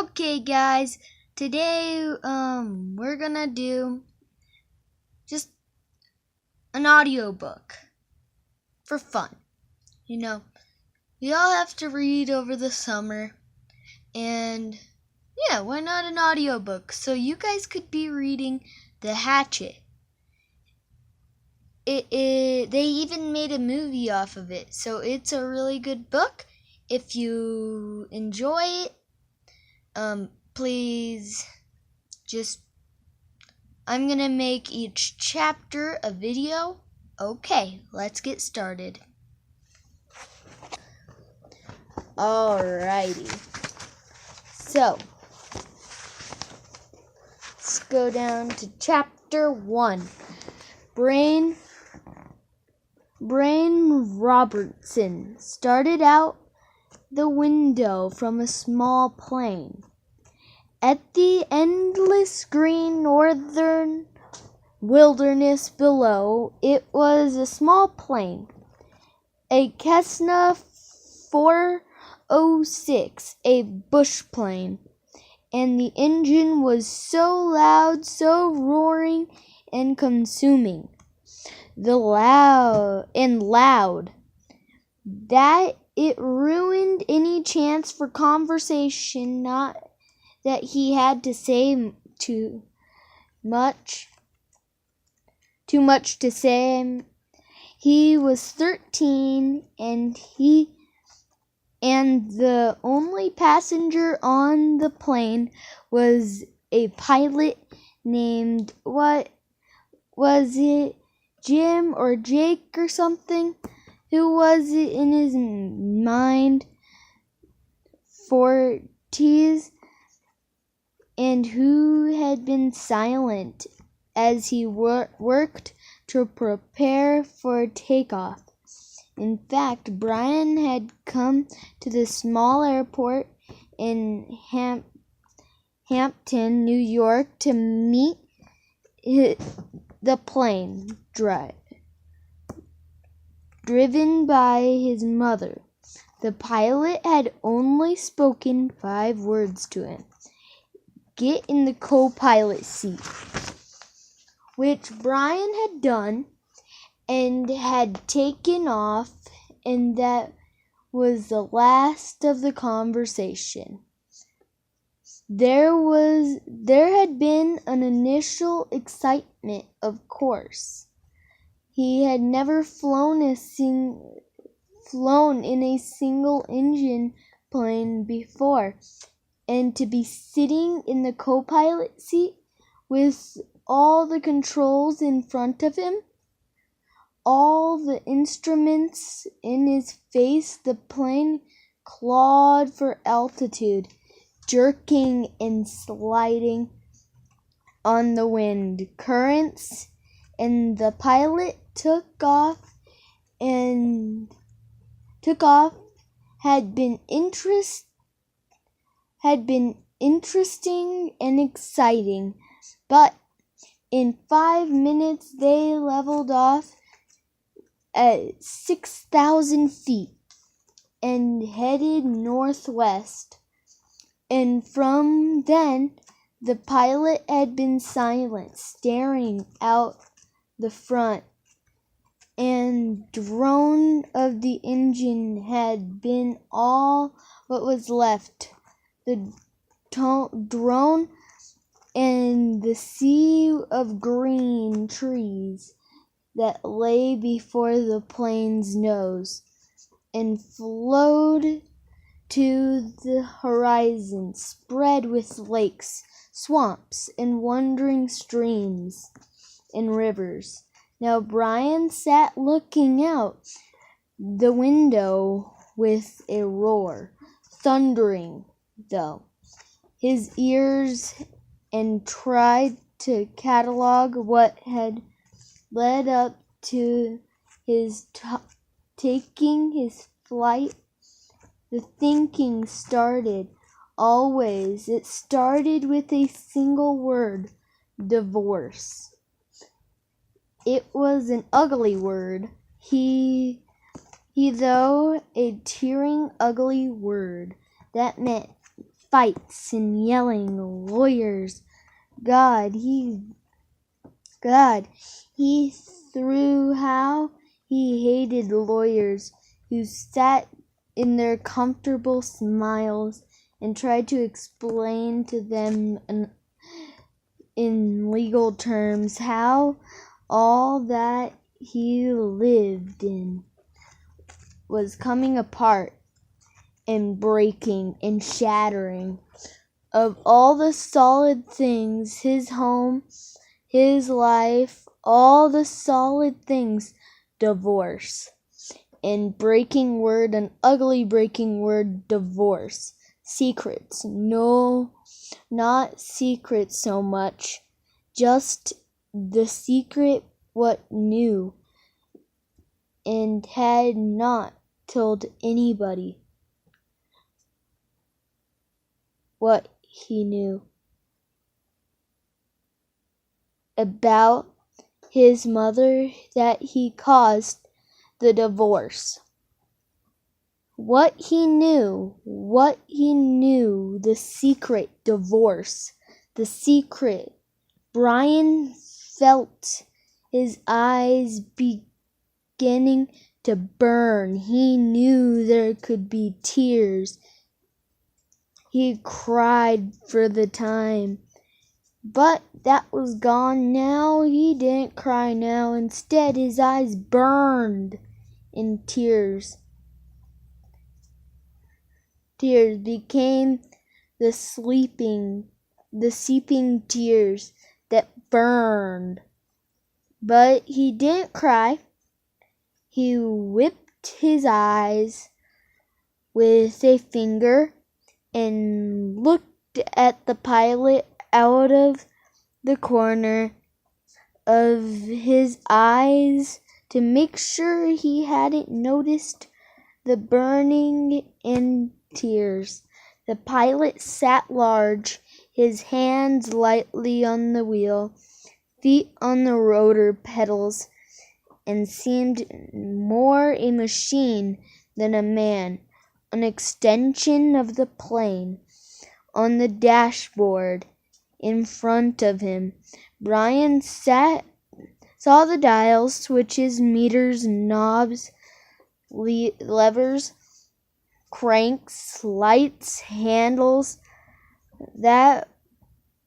Okay, guys, today we're gonna do just an audiobook for fun. You know, we all have to read over the summer, and yeah, why not an audiobook? So you guys could be reading The Hatchet. They even made a movie off of it, so it's a really good book. If you enjoy it, please I'm gonna make each chapter a video. Okay, let's get started. Alrighty. So, let's go down to chapter 1. Brain Robertson started out the window from a small plane. At the endless green northern wilderness below, it was a small plane, a Cessna 406, a bush plane, and the engine was so loud, so roaring and consuming, loud, that it ruined any chance for conversation. Not that he had to say too much to say. He was 13, and the only passenger on the plane was a pilot named, what was it, Jim or Jake or something? Who was it in his mind? 40s, and who had been silent as he worked to prepare for takeoff. In fact, Brian had come to the small airport in Hampton, New York, to meet the plane driven by his mother. The pilot had only spoken 5 words to him: "Get in the co-pilot seat," which Brian had done and had taken off, and that was the last of the conversation. There had been an initial excitement, of course. He had never flown in a single engine plane before, and to be sitting in the co-pilot seat with all the controls in front of him, all the instruments in his face, the plane clawed for altitude, jerking and sliding on the wind currents, and the pilot took off had been interesting and exciting, but in 5 minutes they leveled off at 6,000 feet and headed northwest. And from then, the pilot had been silent, staring out the front, and drone of the engine had been all what was left. The drone and the sea of green trees that lay before the plane's nose and flowed to the horizon, spread with lakes, swamps, and wandering streams and rivers. Now Brian sat looking out the window with a roar, thundering though his ears, and tried to catalog what had led up to his taking his flight. The thinking started. It started with a single word: divorce. It was an ugly word. Though a tearing ugly word that meant fights and yelling, lawyers. God, he threw how he hated lawyers who sat in their comfortable smiles and tried to explain to them in legal terms how all that he lived in was coming apart and breaking and shattering. Of all the solid things, his home, his life, all the solid things, divorce. And breaking word, an ugly breaking word, divorce. Secrets. No, not secrets so much. Just the secret what knew and had not told anybody what he knew about his mother, that he caused the divorce. What he knew, the secret divorce, the secret. Brian felt his eyes beginning to burn. He knew there could be tears. He cried for the time. But that was gone now. He didn't cry now. Instead, his eyes burned in tears. Tears became the seeping tears that burned. But he didn't cry. He wiped his eyes with a finger and looked at the pilot out of the corner of his eyes to make sure he hadn't noticed the burning and tears. The pilot sat large, his hands lightly on the wheel, feet on the rotor pedals, and seemed more a machine than a man, an extension of the plane. On the dashboard in front of him, Brian saw the dials, switches, meters, knobs, levers, cranks, lights, handles that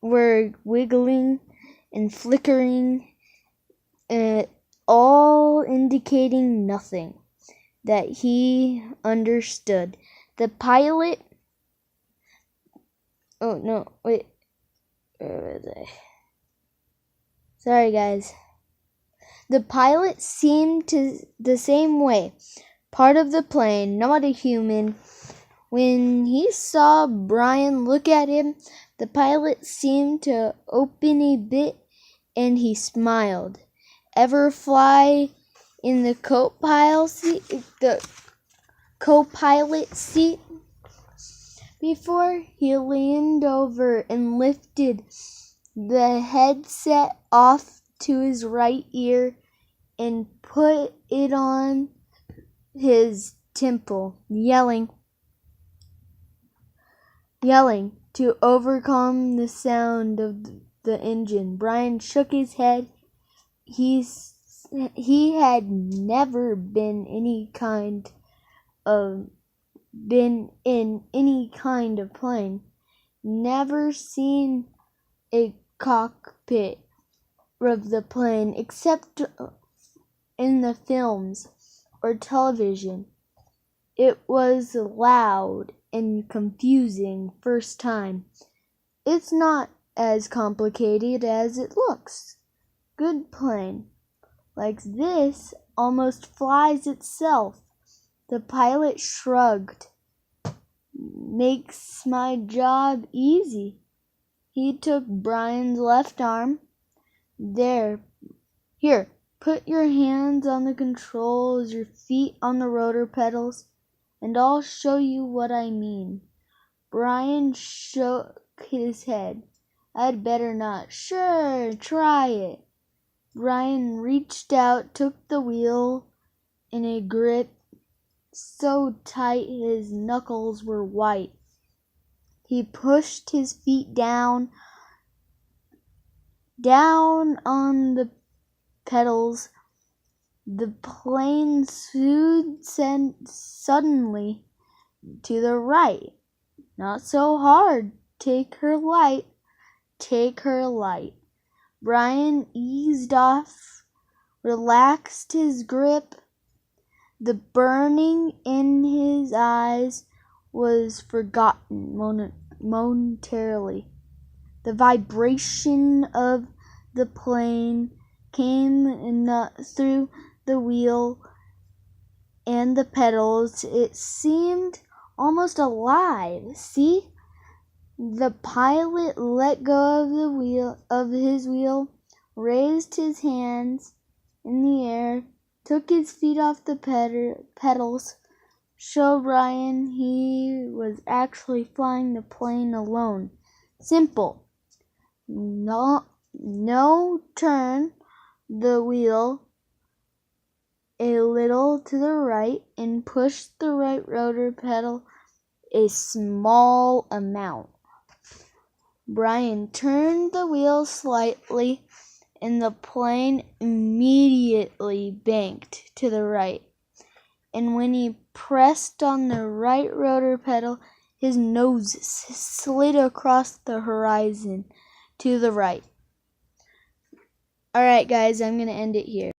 were wiggling and flickering, all indicating nothing that he understood. The pilot... Oh, no, wait. Where was I? Sorry, guys. The pilot seemed the same way. Part of the plane, not a human. When he saw Brian look at him, the pilot seemed to open a bit and he smiled. Ever fly in the co-pilot seat before? He leaned over and lifted the headset off to his right ear and put it on his temple, yelling to overcome the sound of the engine. Brian shook his head. He had never been in any kind of plane, never seen a cockpit of the plane except in the films or television. It was loud and confusing first time. It's not as complicated as it looks. Good plane like this almost flies itself. The pilot shrugged. Makes my job easy. He took Brian's left arm. Here, put your hands on the controls, your feet on the rotor pedals, and I'll show you what I mean. Brian shook his head. I'd better not. Sure, try it. Brian reached out, took the wheel in a grip so tight his knuckles were white. He pushed his feet down on the pedals. The plane slewed suddenly to the right. Not so hard. Take her light. Take her light. Brian eased off, relaxed his grip. The burning in his eyes was forgotten momentarily. The vibration of the plane came through the wheel and the pedals. It seemed almost alive. See? The pilot let go of his wheel, raised his hands in the air, took his feet off the pedals, showed Ryan he was actually flying the plane alone. Simple. No turn the wheel a little to the right and push the right rotor pedal a small amount. Brian turned the wheel slightly and the plane immediately banked to the right. And when he pressed on the right rotor pedal, his nose slid across the horizon to the right. Alright guys, I'm going to end it here.